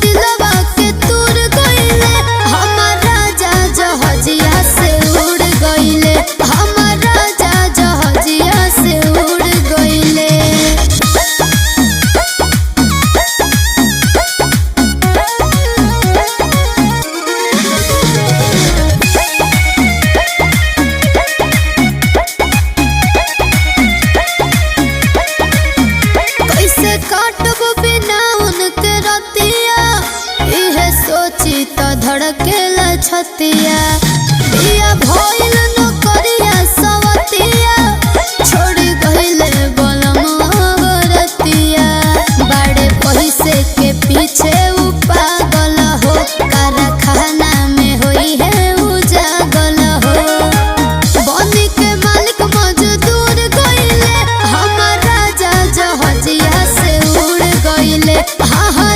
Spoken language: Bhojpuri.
दिलवा के तूर गइले। हमर राजा जहाजिया से उड़ गइले। हमर राजा जहाजिया से उड़ गइले। कैसे काटब बिना उनके रतिया, इहे सोची तो धड़केला छतिया।